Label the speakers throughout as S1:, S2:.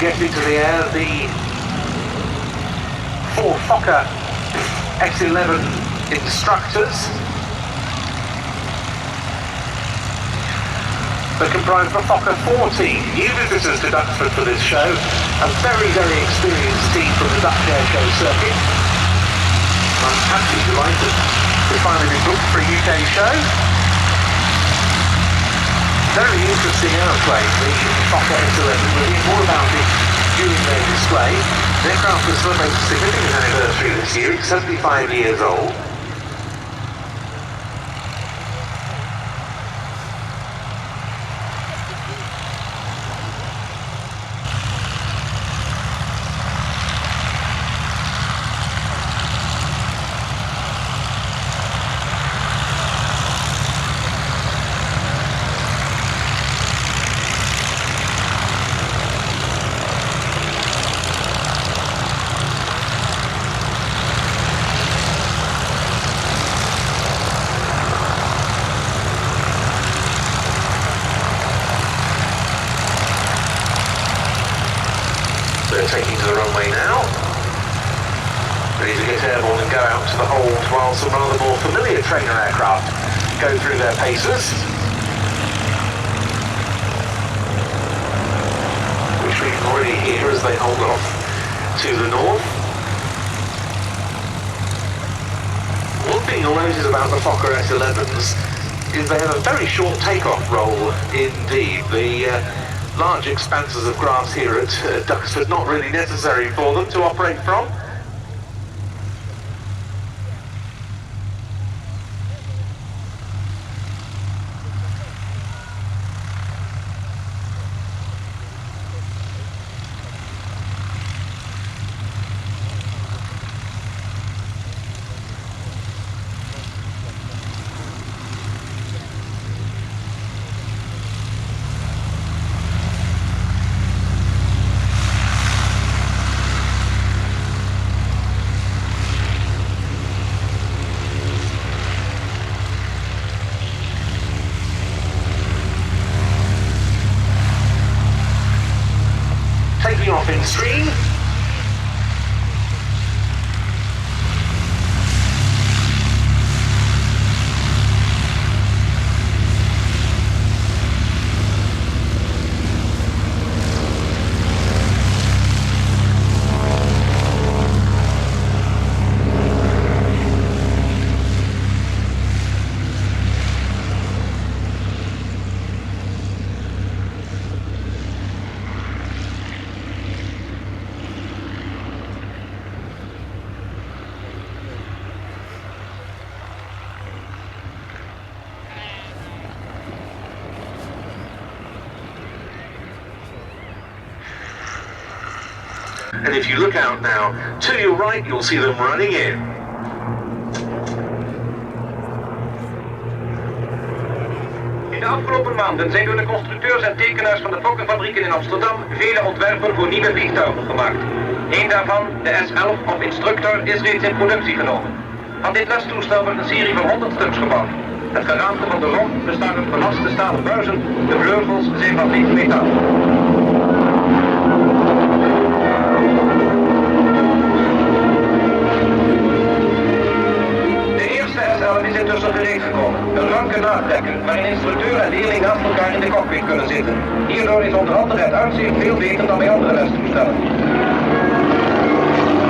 S1: get into the air the four Fokker S-11 Instructors. They comprise the Fokker Four team, new visitors to Duxford for this show, a very, very experienced team from the Dutch airshow circuit. I'm absolutely delighted to finally be booked for a UK show. Very interesting airplane, the Fokker S-11. We'll hear more about it during their display. The aircraft has celebrated a significant anniversary this year. It's 75 years old. They're taking to the runway now, ready to get airborne and go out to the hold while some rather more familiar trainer aircraft go through their paces, which we can already hear as they hold off to the north. One thing you'll notice about the Fokker S-11s is they have a very short takeoff roll indeed. The large expanses of grass here at Duxford not really necessary for them to operate from. Taking off in stream. And if you look out now, to your right, you'll see them running in.
S2: In de afgelopen maanden zijn door de constructeurs en tekenaars van de Fokkerfabrieken in Amsterdam vele ontwerpen voor nieuwe vliegtuigen gemaakt. Eén daarvan, de S-11 Instructor, is reeds in productie genomen. Van dit lestoestel wordt een serie van 100 stuks gebouwd. Het geraamte van de romp bestaat uit gelaste stalen buizen, de vleugels zijn van licht metaal. Is intussen gereed gekomen. Een ranke natrekker, waarin instructeur en leerling naast elkaar in de cockpit kunnen zitten. Hierdoor is onder andere het uitzicht veel beter dan bij andere lestoestellen.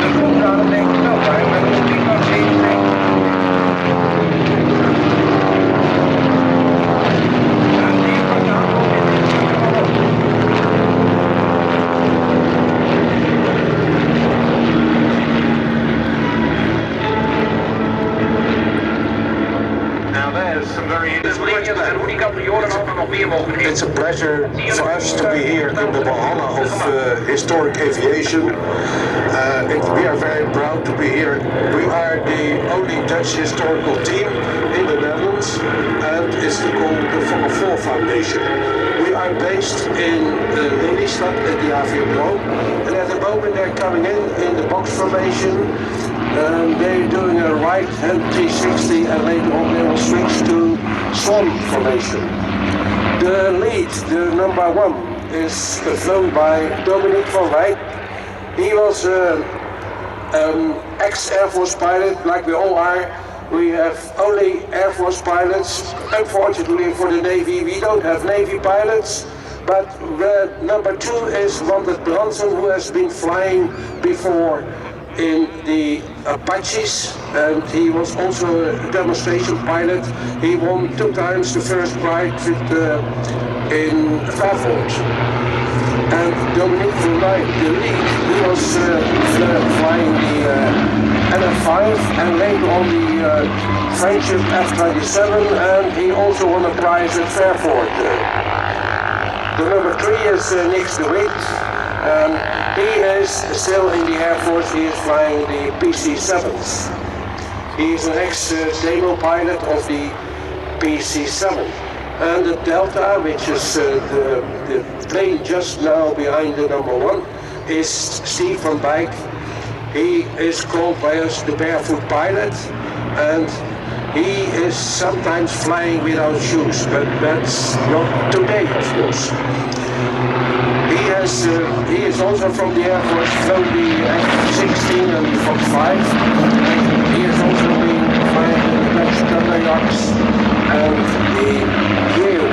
S2: De voetgraden zijn verstelbaar met een vliegtuig GTC.
S3: It's a pleasure for us to be here in the Valhalla of historic aviation. We are very proud to be here. We are the only Dutch historical team in the Netherlands, and it's called the Fokker Four Foundation. We are based in Lelystad at the Aviodrome, and at the moment they're coming in the box formation. They're doing a right-hand 360, and later on they will switch to swan formation. The lead, the number one, is flown by Dominique van Wijk. He was ex-Air Force pilot, like we all are. We have only Air Force pilots. Unfortunately for the Navy, we don't have Navy pilots. But number 2 is Wanda Branson, who has been flying before in the Apaches, and he was also a demonstration pilot. He won 2 times the first prize in Fairford. And Dominique van Wijk, the lead, he was flying the NF5 and later on the Friendship F-27, and he also won a prize at Fairford. The number 3 is Nick de Wit. He is still in the Air Force. He is flying the PC-7s. He is an ex-day-glo pilot of the PC-7. And the Delta, which is the plane just now behind the number 1, is Steve van Dijk. He is called by us the Barefoot Pilot, and he is sometimes flying without shoes, but that's not today, of course. He is also from the Air Force, flown the F-16 and the Fokker 5. He has also been flying the Dutch Thunderjacks and the Gecko.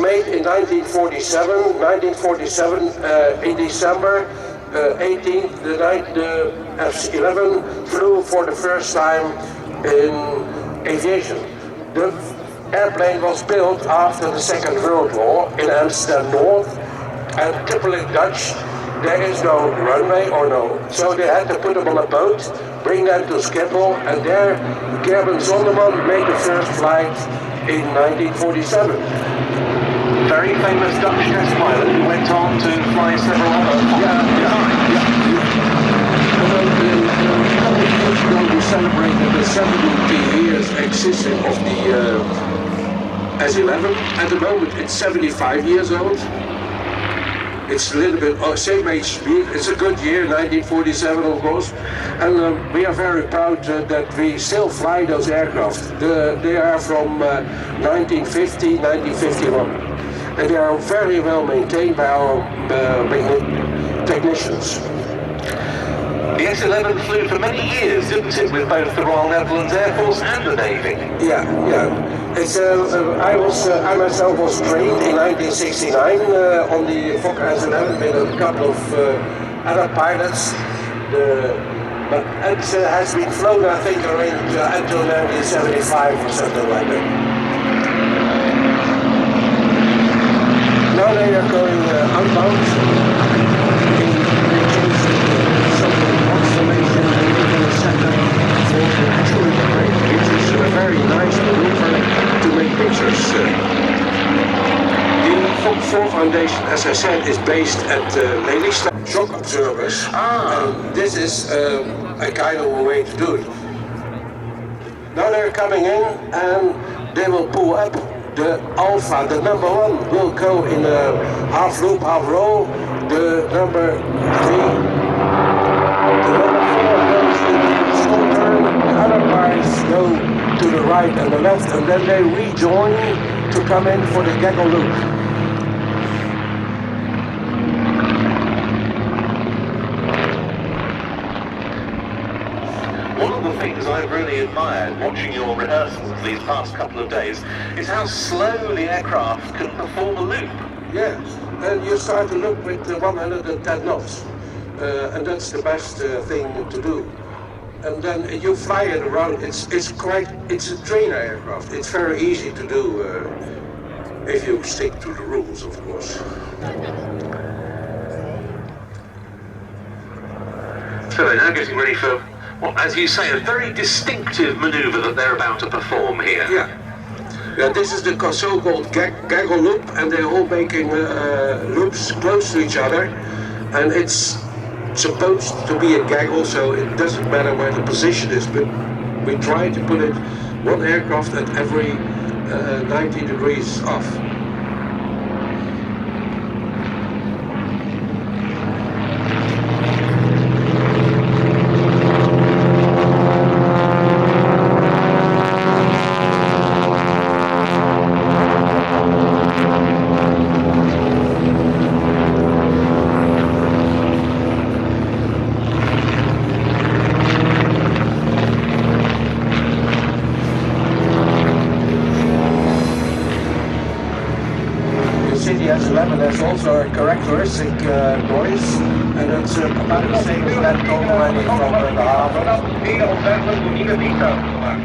S3: Made in 1947, in December 18th, the F-11 flew for the first time in aviation. The airplane was built after the Second World War in Amsterdam North, and typically Dutch, there is no runway or no, so they had to put them on a boat, bring them to Schiphol, and there Gerben Zonderman made the first flight in 1947.
S1: Very famous Dutch test pilot who went on to fly several other
S3: We celebrated the 70 years existence of the S-11. At the moment it's 75 years old. It's a little bit same age. It's a good year, 1947 of course, and we are very proud that we still fly those aircraft. They are from 1950, 1951. And they are very well maintained by our technicians.
S1: The S-11 flew for many years, didn't it, with both the Royal Netherlands Air Force and the Navy?
S3: Yeah. It's I myself was trained in 1969 on the Fokker S-11 with a couple of other pilots. But it has been flown, I think, until 1975 or something like that. Now they are going outbound. They changed some constellation and they're going to set up for the touring plane, which is a very nice maneuver to make pictures. The Fokker Four Foundation, as I said, is based at Lelystad shock observers. And this is a kind of a way to do it. Now they're coming in and they will pull up. The Alpha, the number 1, will go in a half loop, half roll. The number 3, the number 4 goes in the slow turn. The other cars go to the right and the left, and then they rejoin to come in for the Gecko Loop.
S1: Things I've really admired watching your rehearsals these past couple of days is how slow the aircraft can perform a loop.
S3: Yes, and you start to look with 110 knots, and that's the best thing to do. And then you fly it around. It's a trainer aircraft. It's very easy to do if you stick to the rules, of course.
S1: So they're now getting ready for, well, as you say, a very distinctive manoeuvre that they're about to perform here.
S3: Yeah, this is the so-called Gecko Loop, and they're all making loops close to each other, and it's supposed to be a gaggle, so it doesn't matter where the position is, but we try to put it one aircraft at every 90 degrees off. characteristic noise, and it's about the same as that come already from the haven.
S2: Vele ontwerpen voor nieuwe vliegtuigen gemaakt.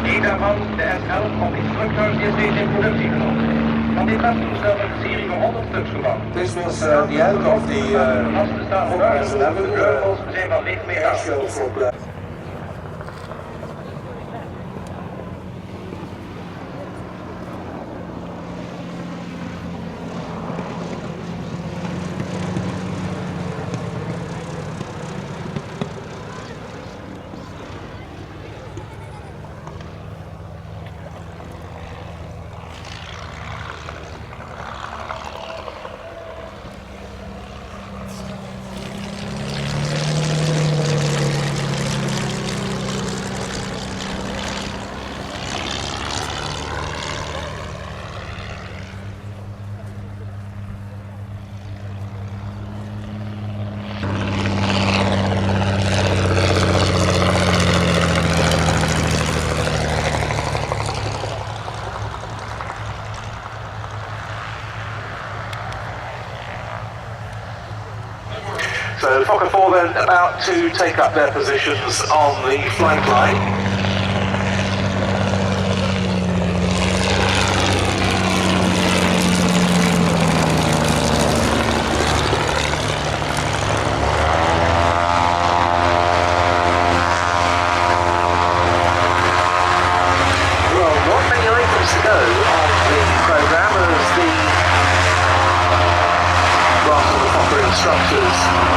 S2: Eén daarvan, de S-11 of Instructor, is reeds in productie genomen. Van dit lasttoestel wordt een serie van 100 stuks gebouwd.
S3: This was the end of the Fokker S-11
S2: zijn van 9 meter.
S3: airshow for
S1: So Fokker Four then about to take up their positions on the flight line. Well, not many items to go on the programme as the last of the Fokker instructors